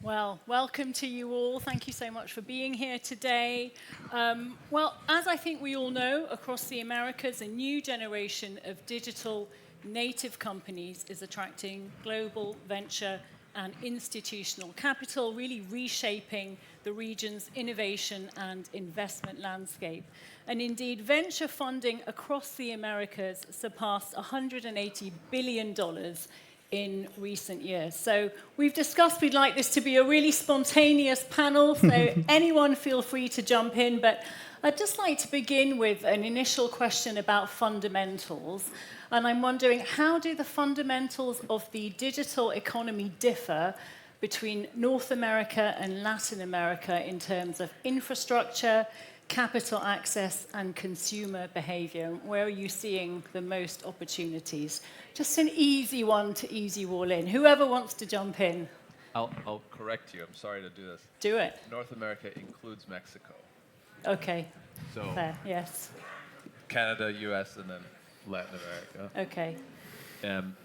Well, welcome to you all. Thank you so much for being here today. As I think we all know, across the Americas, a new generation of digital native companies is attracting global venture and institutional capital, really reshaping the region's innovation and investment landscape. And indeed, venture funding across the Americas surpassed $180 billion in recent years. So we've discussed we'd like this to be a really spontaneous panel, so anyone feel free to jump in, but I'd just like to begin with an initial question about fundamentals. And I'm wondering, how do the fundamentals of the digital economy differ between North America and Latin America in terms of infrastructure, capital access, and consumer behavior? Where are you seeing the most opportunities? Just an easy one to ease you all in. Whoever wants to jump in. I'll correct you. I'm sorry to do this. Do it. North America includes Mexico. Okay. So Fair. Yes. Canada, US, and then Latin America. Okay.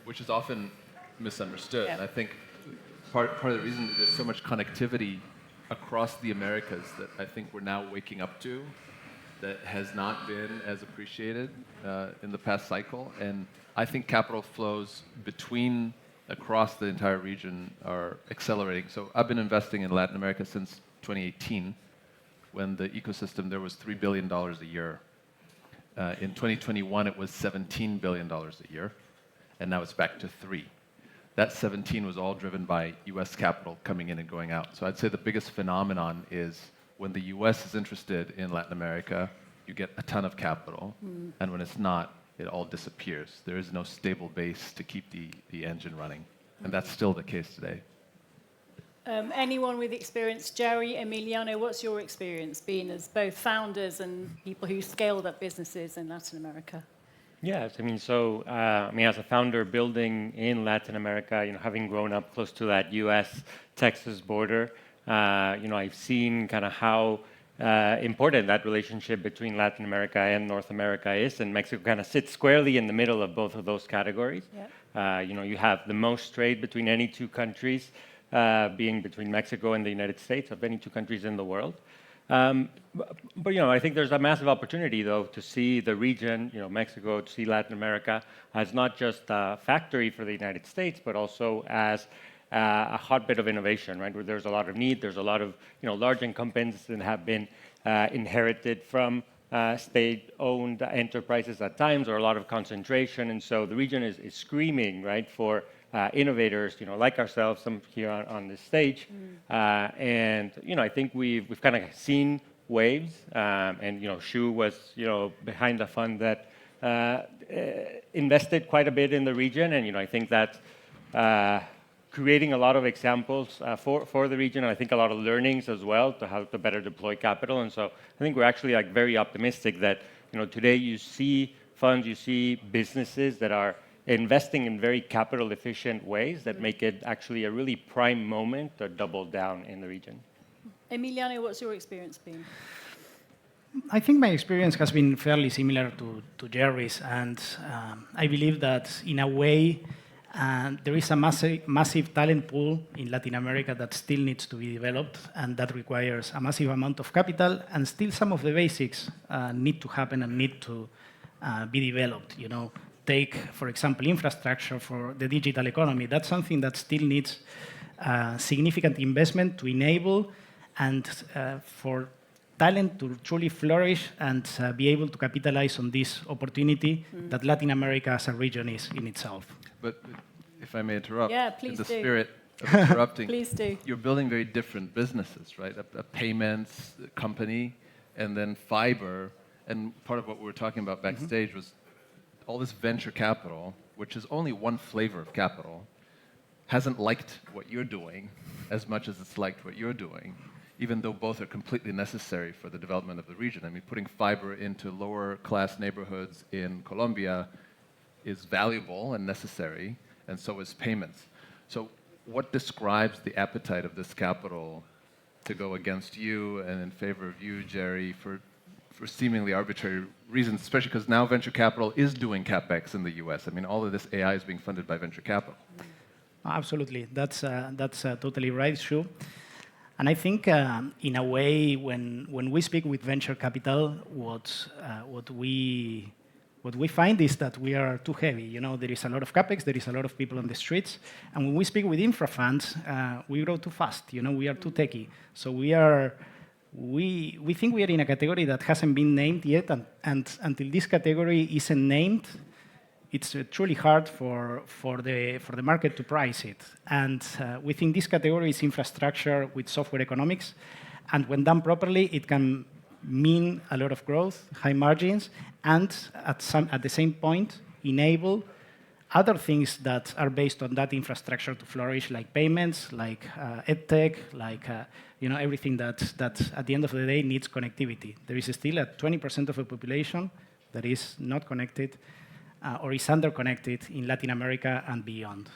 Which is often misunderstood. Yeah. And I think part of the reason that there's so much connectivity across the Americas that I think we're now waking up to that has not been as appreciated in the past cycle. And I think capital flows across the entire region are accelerating. So I've been investing in Latin America since 2018, when the ecosystem there was $3 billion a year. In 2021, it was $17 billion a year, and now it's back to 3. That 17 was all driven by US capital coming in and going out. So I'd say the biggest phenomenon is when the US is interested in Latin America, you get a ton of capital, and when it's not, it all disappears. There is no stable base to keep the engine running, and that's still the case today. Anyone with experience? Gerry, Emiliano, what's your experience been as both founders and people who scaled up businesses in Latin America? Yes, as a founder building in Latin America, having grown up close to that U.S.-Texas border, I've seen kind of how important that relationship between Latin America and North America is, and Mexico kind of sits squarely in the middle of both of those categories. Yep. You have the most trade between any two countries, being between Mexico and the United States, of any two countries in the world. But I think there's a massive opportunity, though, to see the region, Mexico, to see Latin America as not just a factory for the United States, but also as a hotbed of innovation, right? Where there's a lot of need, there's a lot of large incumbents that have been inherited from state-owned enterprises at times, or a lot of concentration, and so the region is screaming, right, for innovators, like ourselves, some here on this stage, and I think we've kind of seen waves, and Shu was behind the fund that invested quite a bit in the region, and I think that's creating a lot of examples for the region, and I think a lot of learnings as well to how to better deploy capital, and so I think we're actually very optimistic that today you see funds, you see businesses that are investing in very capital efficient ways that make it actually a really prime moment to double down in the region. Emiliano, what's your experience been? I think my experience has been fairly similar to Gerry's, and I believe that in a way there is a massive talent pool in Latin America that still needs to be developed, and that requires a massive amount of capital, and still some of the basics need to happen and need to be developed. Take, for example, infrastructure for the digital economy. That's something that still needs significant investment to enable and for talent to truly flourish and be able to capitalize on this opportunity that Latin America as a region is in itself. But if I may interrupt, please in the do. spirit of interrupting, Please do. You're building very different businesses, right? A payments company, and then fiber. And part of what we were talking about backstage was all this venture capital, which is only one flavor of capital, hasn't liked what you're doing as much as it's liked what you're doing, even though both are completely necessary for the development of the region. I mean, putting fiber into lower class neighborhoods in Colombia is valuable and necessary, and so is payments. So what describes the appetite of this capital to go against you and in favor of you, Gerry, for seemingly arbitrary reasons, especially because now venture capital is doing CapEx in the US. I mean, all of this AI is being funded by venture capital. Absolutely, that's totally right, Shu. And I think, in a way, when we speak with venture capital, what we find is that we are too heavy. You know, there is a lot of capex, there is a lot of people on the streets, and when we speak with infra funds, we grow too fast. You know, we are too techy. So we think we are in a category that hasn't been named yet, and until this category isn't named, it's truly hard for the market to price it. And we think this category is infrastructure with software economics, and when done properly, it can mean a lot of growth, high margins, and at the same point, enable other things that are based on that infrastructure to flourish, like payments, like edtech, like everything that at the end of the day needs connectivity. There is still a 20% of the population that is not connected or is underconnected in Latin America and beyond.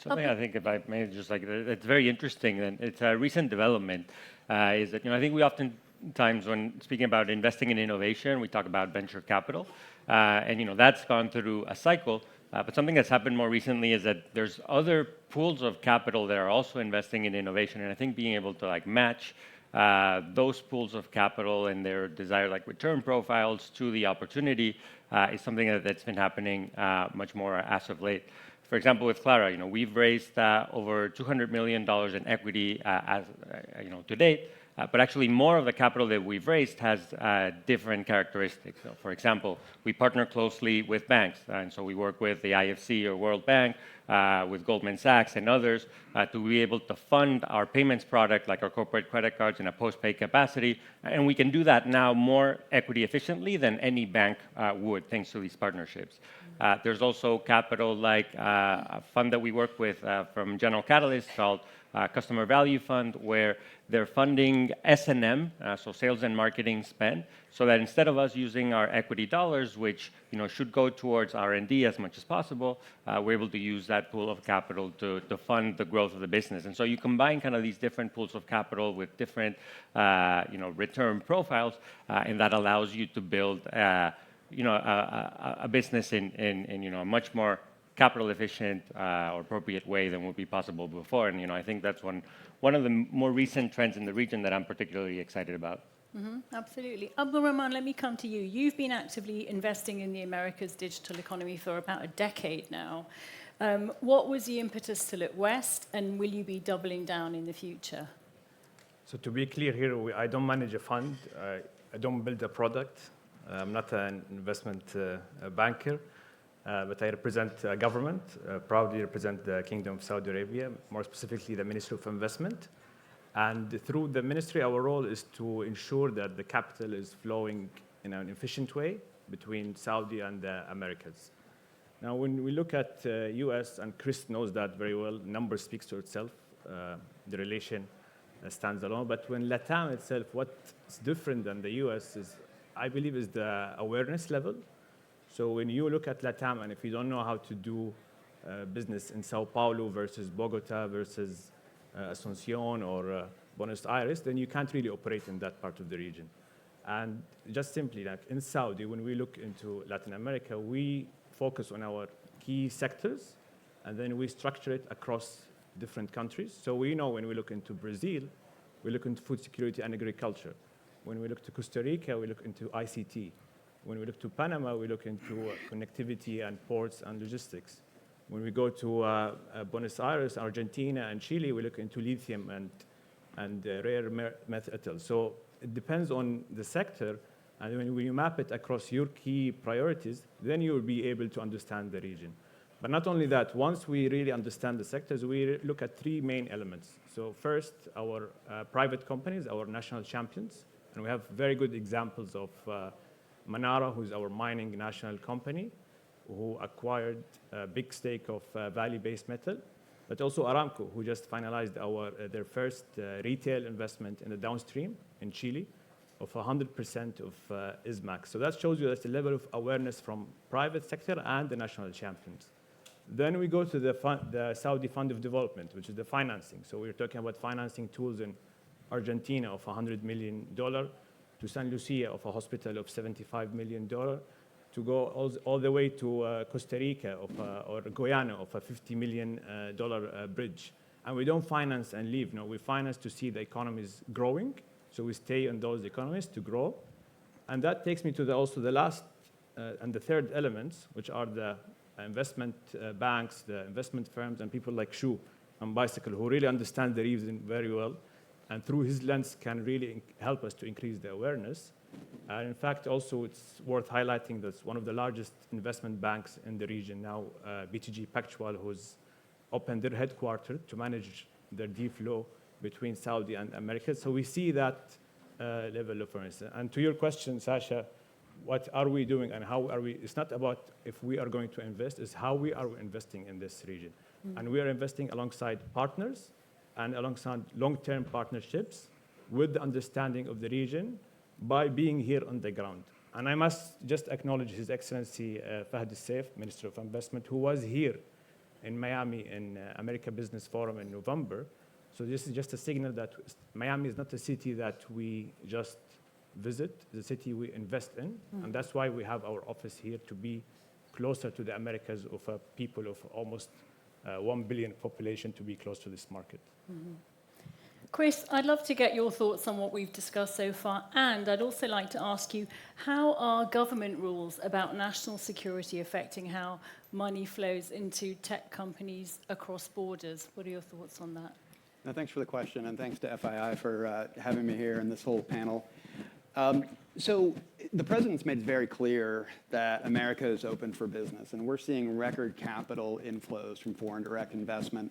Something I think, if I may, just like it's very interesting, and it's a recent development, is that I think we oftentimes, when speaking about investing in innovation, we talk about venture capital, and that's gone through a cycle. But something that's happened more recently is that there's other pools of capital that are also investing in innovation, and I think being able to match those pools of capital and their desired return profiles to the opportunity is something that's been happening much more as of late. For example, with Clara, we've raised over $200 million in equity to date, but actually more of the capital that we've raised has different characteristics. So, for example, we partner closely with banks, and so we work with the IFC or World Bank, with Goldman Sachs and others to be able to fund our payments product, like our corporate credit cards, in a post-pay capacity, and we can do that now more equity efficiently than any bank would, thanks to these partnerships. There's also capital like a fund that we work with from General Catalyst called Customer Value Fund, where they're funding S&M, so sales and marketing spend, so that instead of us using our equity dollars, which should go towards R&D as much as possible, we're able to use that pool of capital to fund the growth of the business. And so you combine kind of these different pools of capital with different return profiles, and that allows you to build a business in a much more capital efficient or appropriate way than would be possible before. And I think that's one of the more recent trends in the region that I'm particularly excited about. Absolutely. Abdulrahman, let me come to you. You've been actively investing in the Americas digital economy for about a decade now. What was the impetus to look west, and will you be doubling down in the future? So to be clear here, I don't manage a fund. I don't build a product. I'm not an investment banker. But I represent government, proudly represent the Kingdom of Saudi Arabia, more specifically the Ministry of Investment. And through the ministry, our role is to ensure that the capital is flowing in an efficient way between Saudi and the Americas. Now, when we look at US, and Chris knows that very well, number speaks to itself. The relation stands alone. But when LATAM itself, what's different than the US is, I believe, is the awareness level. So when you look at LATAM, and if you don't know how to do business in Sao Paulo versus Bogota versus Asunción or Buenos Aires, then you can't really operate in that part of the region. And just simply, like in Saudi, when we look into Latin America, we focus on our key sectors, and then we structure it across different countries. So we know when we look into Brazil, we look into food security and agriculture. When we look to Costa Rica, we look into ICT. When we look to Panama, we look into connectivity and ports and logistics. When we go to Buenos Aires, Argentina, and Chile, we look into lithium and rare metals. So it depends on the sector, and when you map it across your key priorities, then you will be able to understand the region. But not only that, once we really understand the sectors, we look at three main elements. So first, our private companies, our national champions, and we have very good examples of Manara, who's our mining national company, who acquired a big stake of Valley Base Metal, but also Aramco, who just finalized their first retail investment in the downstream in Chile of 100% of ISMAX. So that shows you that's the level of awareness from private sector and the national champions. Then we go to the Saudi Fund of Development, which is the financing. So we're talking about financing tools in Argentina of $100 million, to San Lucia of a hospital of $75 million, to go all the way to Costa Rica or Guyana of a $50 million bridge. And we don't finance and leave. No, we finance to see the economies growing. So we stay in those economies to grow. And that takes me to also the last and the third elements, which are the investment banks, the investment firms, and people like Shu and Bicycle, who really understand the region very well, and through his lens can really help us to increase the awareness. And in fact, also it's worth highlighting that one of the largest investment banks in the region now, BTG Pactual, who's opened their headquarters to manage their deal flow between Saudi and America. So we see that level of awareness. And to your question, Sasha, what are we doing and how are we? It's not about if we are going to invest, it's how we are investing in this region. And we are investing alongside partners and alongside long-term partnerships with the understanding of the region by being here on the ground. And I must just acknowledge His Excellency Fahd al-Saif, Minister of Investment, who was here in Miami in America Business Forum in November. So this is just a signal that Miami is not a city that we just visit, it's a city we invest in. And that's why we have our office here, to be closer to the Americas of a people of almost 1 billion population, to be close to this market. Chris, I'd love to get your thoughts on what we've discussed so far, and I'd also like to ask you, how are government rules about national security affecting how money flows into tech companies across borders? What are your thoughts on that? No, thanks for the question, and thanks to FII for having me here and this whole panel. So the president's made it very clear that America is open for business, and we're seeing record capital inflows from foreign direct investment,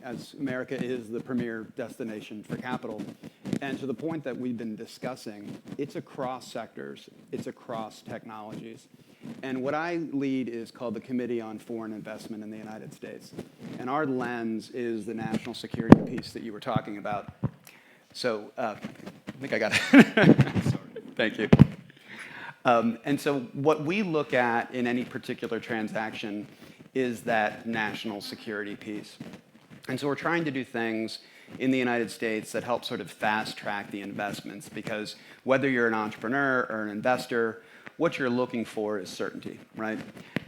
as America is the premier destination for capital. And to the point that we've been discussing, it's across sectors, it's across technologies. And what I lead is called the Committee on Foreign Investment in the United States. And our lens is the national security piece that you were talking about. So I think I got it. Sorry. Thank you. And so what we look at in any particular transaction is that national security piece. And so we're trying to do things in the United States that help sort of fast track the investments, because whether you're an entrepreneur or an investor, what you're looking for is certainty, right?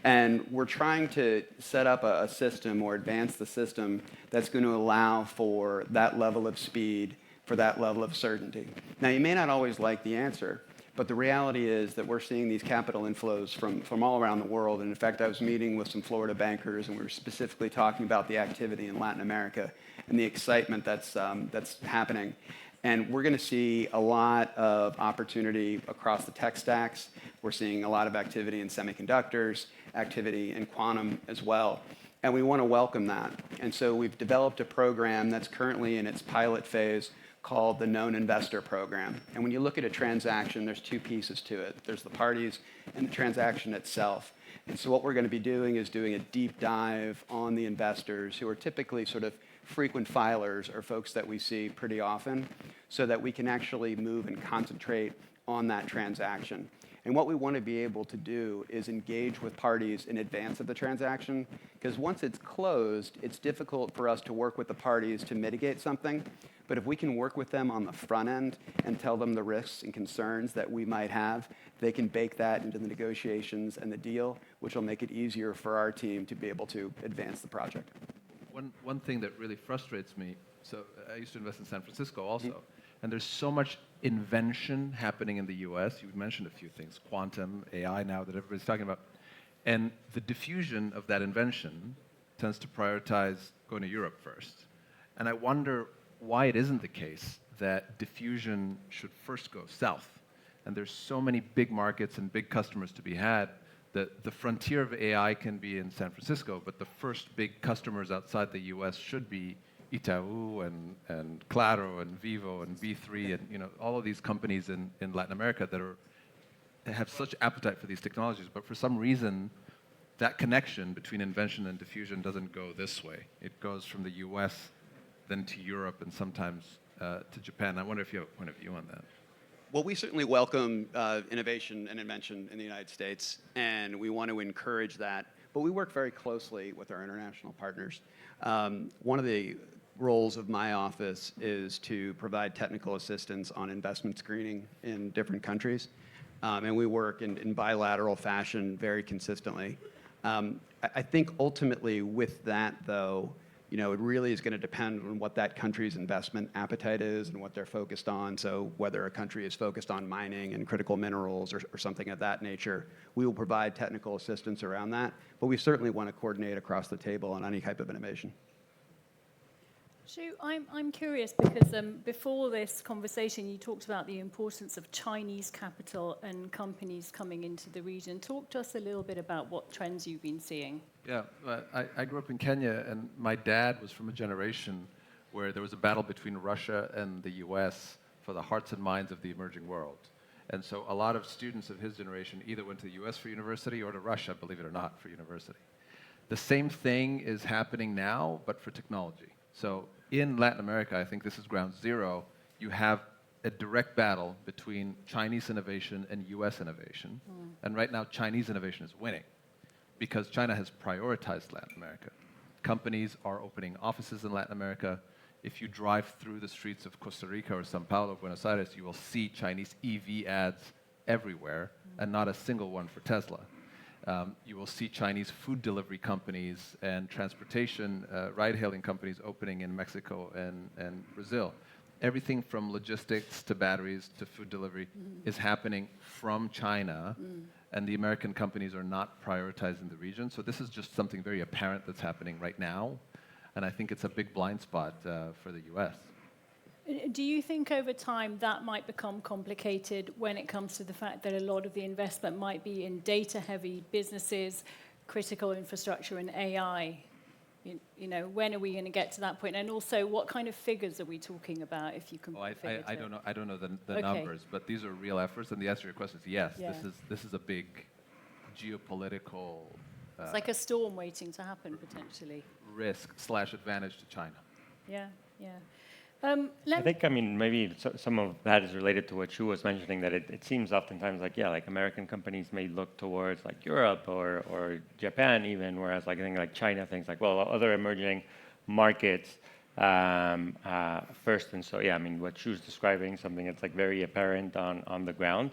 And we're trying to set up a system or advance the system that's going to allow for that level of speed, for that level of certainty. Now, you may not always like the answer, but the reality is that we're seeing these capital inflows from all around the world. And in fact, I was meeting with some Florida bankers, and we were specifically talking about the activity in Latin America and the excitement that's happening. And we're going to see a lot of opportunity across the tech stacks. We're seeing a lot of activity in semiconductors, activity in quantum as well. And we want to welcome that. And so we've developed a program that's currently in its pilot phase called the Known Investor Program. And when you look at a transaction, there's two pieces to it. There's the parties and the transaction itself. And so what we're going to be doing is doing a deep dive on the investors, who are typically sort of frequent filers or folks that we see pretty often, so that we can actually move and concentrate on that transaction. And what we want to be able to do is engage with parties in advance of the transaction, because once it's closed, it's difficult for us to work with the parties to mitigate something. But if we can work with them on the front end and tell them the risks and concerns that we might have, they can bake that into the negotiations and the deal, which will make it easier for our team to be able to advance the project. One thing that really frustrates me, so I used to invest in San Francisco also, and there's so much invention happening in the US. You mentioned a few things, quantum, AI now that everybody's talking about. And the diffusion of that invention tends to prioritize going to Europe first. And I wonder why it isn't the case that diffusion should first go south. And there's so many big markets and big customers to be had that the frontier of AI can be in San Francisco, but the first big customers outside the US should be Itaú and Clara and Vivo and B3 and all of these companies in Latin America that have such appetite for these technologies, but for some reason that connection between invention and diffusion doesn't go this way. It goes from the US then to Europe and sometimes to Japan. I wonder if you have a point of view on that. Well, we certainly welcome innovation and invention in the United States, and we want to encourage that. But we work very closely with our international partners. One of the roles of my office is to provide technical assistance on investment screening in different countries. and we work in bilateral fashion very consistently. I think ultimately with that, though, it really is going to depend on what that country's investment appetite is and what they're focused on. So whether a country is focused on mining and critical minerals or something of that nature, we will provide technical assistance around that. But we certainly want to coordinate across the table on any type of innovation. Shu, I'm curious because before this conversation, you talked about the importance of Chinese capital and companies coming into the region. Talk to us a little bit about what trends you've been seeing. Yeah, I grew up in Kenya, and my dad was from a generation where there was a battle between Russia and the US for the hearts and minds of the emerging world. And so a lot of students of his generation either went to the US for university or to Russia, believe it or not, for university. The same thing is happening now, but for technology. So in Latin America, I think this is ground zero, you have a direct battle between Chinese innovation and US innovation. And right now, Chinese innovation is winning because China has prioritized Latin America. Companies are opening offices in Latin America. If you drive through the streets of Costa Rica or Sao Paulo, Buenos Aires, you will see Chinese EV ads everywhere and not a single one for Tesla. You will see Chinese food delivery companies and transportation, ride-hailing companies opening in Mexico and Brazil. Everything from logistics to batteries to food delivery is happening from China, and the American companies are not prioritizing the region. So this is just something very apparent that's happening right now, and I think it's a big blind spot for the US. Do you think over time that might become complicated when it comes to the fact that a lot of the investment might be in data-heavy businesses, critical infrastructure, and AI? When are we going to get to that point? And also, what kind of figures are we talking about, if you can? I don't know the numbers, but these are real efforts. And the answer to your question is yes. Yeah. This is a big geopolitical. It's like a storm waiting to happen potentially. Risk/advantage to China. Yeah. I think, maybe some of that is related to what Shu was mentioning, that it seems oftentimes like American companies may look towards like Europe or Japan even, whereas I think like China thinks like, well, other emerging markets first. And so, what Shu's describing, something that's like very apparent on the ground.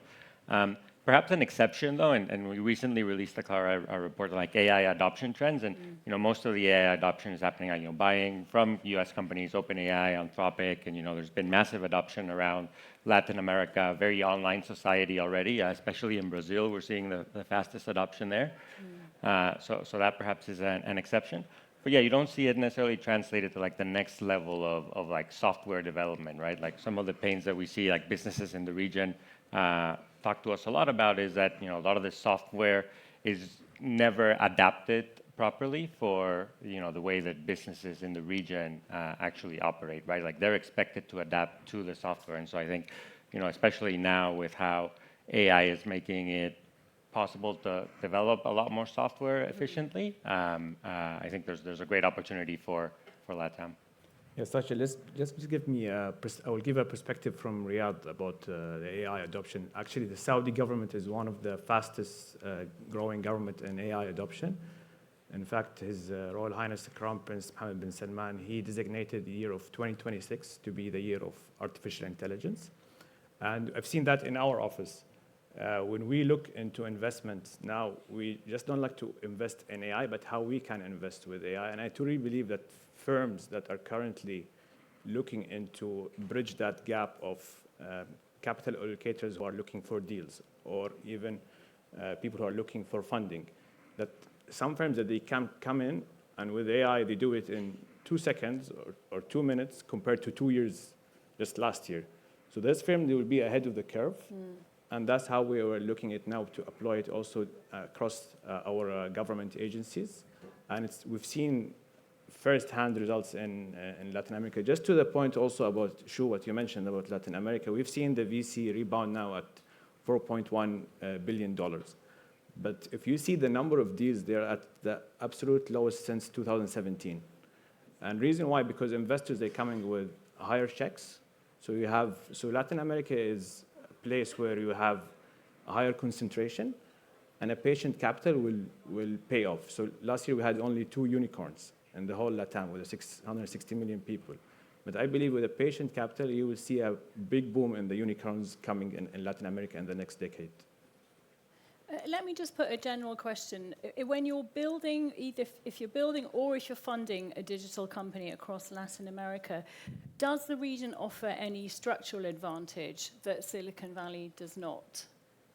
Perhaps an exception, though, and we recently released, Clara, a report on like AI adoption trends, and most of the AI adoption is happening buying from U.S. companies, OpenAI, Anthropic, and there's been massive adoption around Latin America, very online society already, especially in Brazil, we're seeing the fastest adoption there. So that perhaps is an exception. But yeah, you don't see it necessarily translated to like the next level of like software development, right? Like some of the pains that we see like businesses in the region talk to us a lot about is that a lot of this software is never adapted properly for the way that businesses in the region actually operate, right? Like they're expected to adapt to the software, and so I think especially now with how AI is making it possible to develop a lot more software efficiently, I think there's a great opportunity for LATAM. Yes, Sacha, just give me I will give a perspective from Riyadh about the AI adoption. Actually, the Saudi government is one of the fastest growing government in AI adoption. In fact, His Royal Highness the Crown Prince Mohammed bin Salman, he designated the year of 2026 to be the year of artificial intelligence. And I've seen that in our office. When we look into investments now, we just don't like to invest in AI, but how we can invest with AI. And I truly believe that firms that are currently looking into bridge that gap of capital allocators who are looking for deals, or even people who are looking for funding, that some firms that they can come in and with AI they do it in 2 seconds or 2 minutes compared to 2 years just last year. So this firm, they will be ahead of the curve. And that's how we are looking at now to apply it also across our government agencies. And we've seen first-hand results in Latin America. Just to the point also about, Shu, what you mentioned about Latin America, we've seen the VC rebound now at $4.1 billion. But if you see the number of deals, they're at the absolute lowest since 2017. And reason why, because investors, they're coming with higher checks. So Latin America is a place where you have a higher concentration, and a patient capital will pay off. So last year we had only 2 unicorns in the whole LATAM with 660 million people. But I believe with a patient capital, you will see a big boom in the unicorns coming in Latin America in the next decade. Let me just put a general question. When you're building, either if you're building or if you're funding a digital company across Latin America, does the region offer any structural advantage that Silicon Valley does not?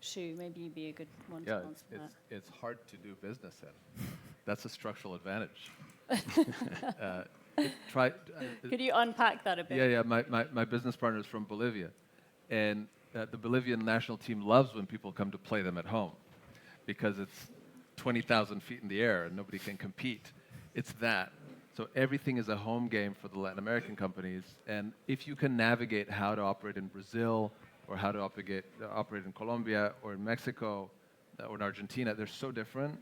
Shu, maybe you'd be a good one to answer that. It's hard to do business in. That's a structural advantage. Could you unpack that a bit? Yeah. My business partner is from Bolivia, and the Bolivian national team loves when people come to play them at home, because it's 20,000 feet in the air and nobody can compete. It's that. So everything is a home game for the Latin American companies, and if you can navigate how to operate in Brazil or how to operate in Colombia or in Mexico or in Argentina, they're so different.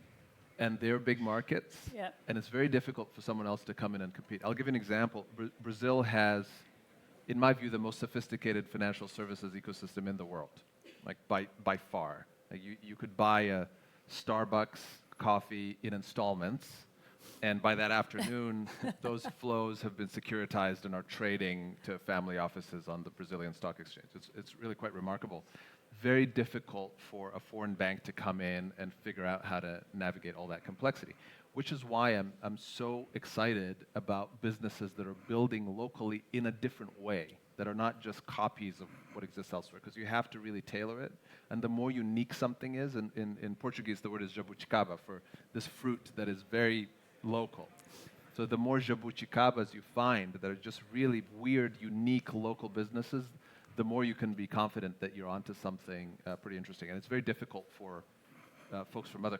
And they're big markets, and it's very difficult for someone else to come in and compete. I'll give you an example. Brazil has, in my view, the most sophisticated financial services ecosystem in the world, like by far. Like you could buy a Starbucks coffee in installments, and by that afternoon, those flows have been securitized and are trading to family offices on the Brazilian stock exchange. It's really quite remarkable. Very difficult for a foreign bank to come in and figure out how to navigate all that complexity, which is why I'm so excited about businesses that are building locally in a different way, that are not just copies of what exists elsewhere, because you have to really tailor it. And the more unique something is, in Portuguese the word is jabuticaba, for this fruit that is very local. So the more jabuticabas you find that are just really weird, unique local businesses, the more you can be confident that you're onto something pretty interesting. And it's very difficult for folks from other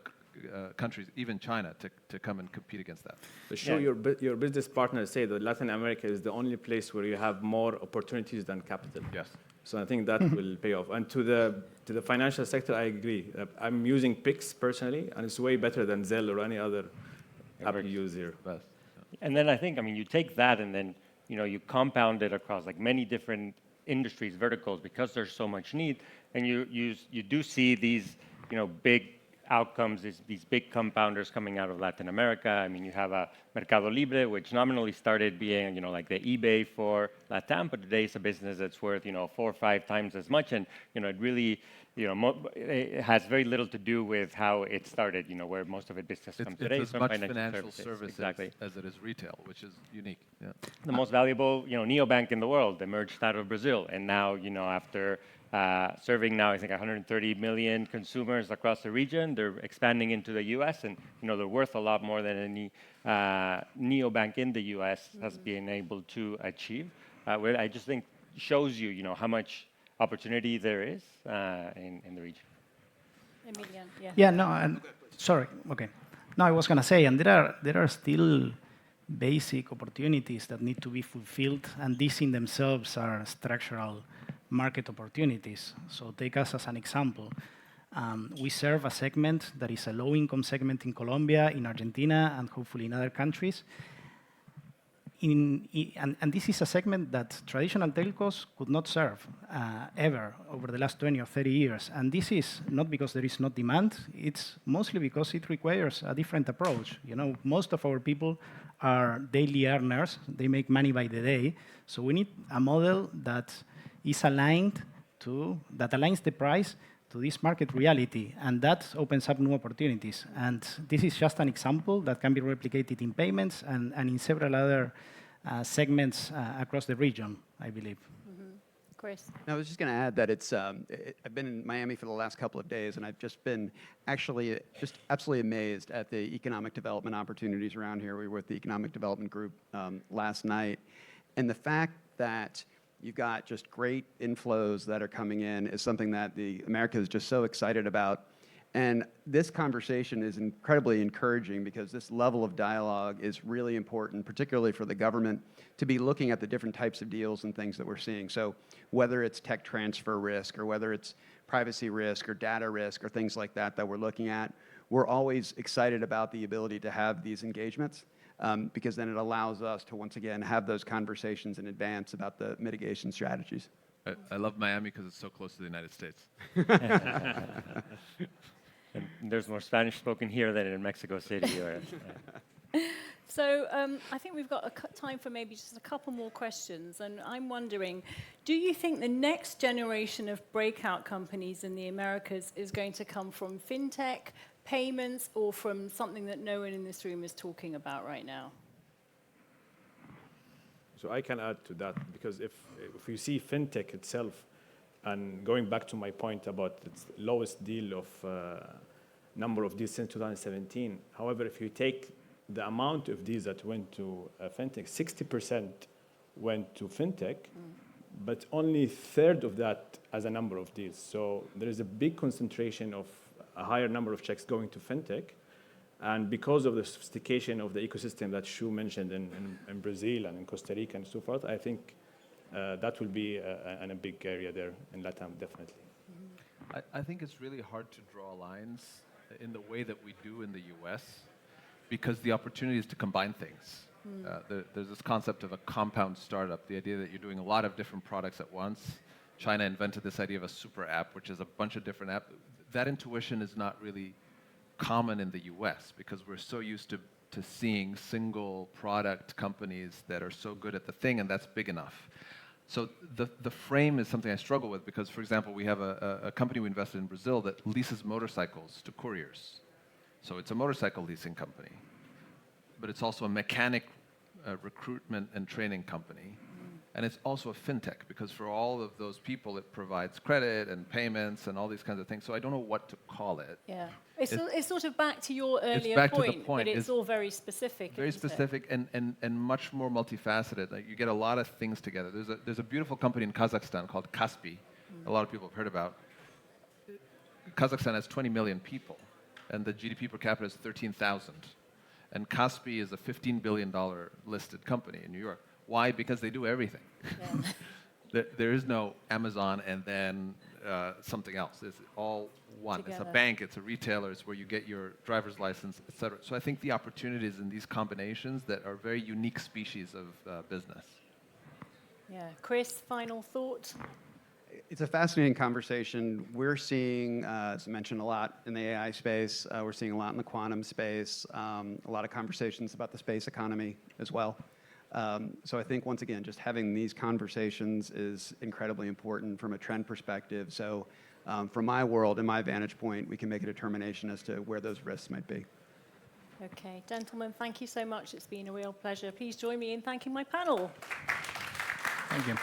countries, even China, to come and compete against that. To show your business partners say that Latin America is the only place where you have more opportunities than capital. Yes. So I think that will pay off. And to the financial sector, I agree. I'm using Pix personally, and it's way better than Zelle or any other app you use here. Best. And then I think, you take that and then, you compound it across like many different industries, verticals, because there's so much need, and you do see these, big outcomes, these big compounders coming out of Latin America. You have a Mercado Libre, which nominally started being, like the eBay for LATAM, but today it's a business that's worth, 4 or 5 times as much, and it really, it has very little to do with how it started, where most of it business comes today. It's as much financial services exactly. as it is retail, which is unique. Yeah. The most valuable, neobank in the world emerged out of Brazil, and now, after serving now, I think 130 million consumers across the region, they're expanding into the U.S. and they're worth a lot more than any neobank in the U.S. has been able to achieve. Where I just think shows you, how much opportunity there is in the region. Emiliano, yeah. Yeah, no, and sorry, okay. No, I was going to say, and there are still basic opportunities that need to be fulfilled, and these in themselves are structural market opportunities. So take us as an example. We serve a segment that is a low-income segment in Colombia, in Argentina, and hopefully in other countries. And this is a segment that traditional telcos could not serve ever over the last 20 or 30 years. And this is not because there is no demand, it's mostly because it requires a different approach. Most of our people are daily earners, they make money by the day. So we need a model that is aligned that aligns the price to this market reality, and that opens up new opportunities. And this is just an example that can be replicated in payments and in several other segments across the region, I believe. Mm-hmm. Chris? I was just going to add that I've been in Miami for the last couple of days, and I've just been actually just absolutely amazed at the economic development opportunities around here. We were with the Economic Development Group last night, and the fact that you've got just great inflows that are coming in is something that the America is just so excited about. And this conversation is incredibly encouraging because this level of dialogue is really important, particularly for the government, to be looking at the different types of deals and things that we're seeing. So whether it's tech transfer risk or whether it's privacy risk or data risk or things like that we're looking at, we're always excited about the ability to have these engagements. Because then it allows us to, once again, have those conversations in advance about the mitigation strategies. I love Miami because it's so close to the United States. And there's more Spanish spoken here than in Mexico City. So I think we've got time for maybe just a couple more questions. And I'm wondering, do you think the next generation of breakout companies in the Americas is going to come from fintech, payments, or from something that no one in this room is talking about right now? So I can add to that, because if you see fintech itself, and going back to my point about its lowest deal of number of deals since 2017, however, if you take the amount of deals that went to fintech, 60% went to fintech, but only a third of that as a number of deals. So there is a big concentration of a higher number of checks going to fintech. And because of the sophistication of the ecosystem that Shu mentioned in Brazil and in Costa Rica and so forth, I think that will be a big area there in LATAM, definitely. I think it's really hard to draw lines in the way that we do in the US, because the opportunity is to combine things. There's this concept of a compound startup, the idea that you're doing a lot of different products at once. China invented this idea of a super app, which is a bunch of different apps. That intuition is not really common in the US, because we're so used to seeing single product companies that are so good at the thing, and that's big enough. So the frame is something I struggle with, because, for example, we have a company we invested in Brazil that leases motorcycles to couriers. So it's a motorcycle leasing company, but it's also a mechanic recruitment and training company. And it's also a fintech, because for all of those people, it provides credit and payments and all these kinds of things. So I don't know what to call it. Yeah. It's sort of back to your earlier back to the point, point. that it's all very specific. Very isn't it? specific and much more multifaceted. Like, you get a lot of things together. There's a beautiful company in Kazakhstan called Kaspi. A lot of people have heard about. Kazakhstan has 20 million people, and the GDP per capita is 13,000. And Kaspi is a $15 billion listed company in New York. Why? Because they do everything. Yeah. There is no Amazon and then something else. It's all one. Together. It's a bank, it's a retailer, it's where you get your driver's license, et cetera. So I think the opportunities in these combinations that are very unique species of business. Yeah. Chris, final thought? It's a fascinating conversation. We're seeing, as I mentioned, a lot in the AI space. We're seeing a lot in the quantum space, a lot of conversations about the space economy as well. So I think, once again, just having these conversations is incredibly important from a trend perspective. So from my world and my vantage point, we can make a determination as to where those risks might be. Okay. Gentlemen, thank you so much. It's been a real pleasure. Please join me in thanking my panel. Thank you.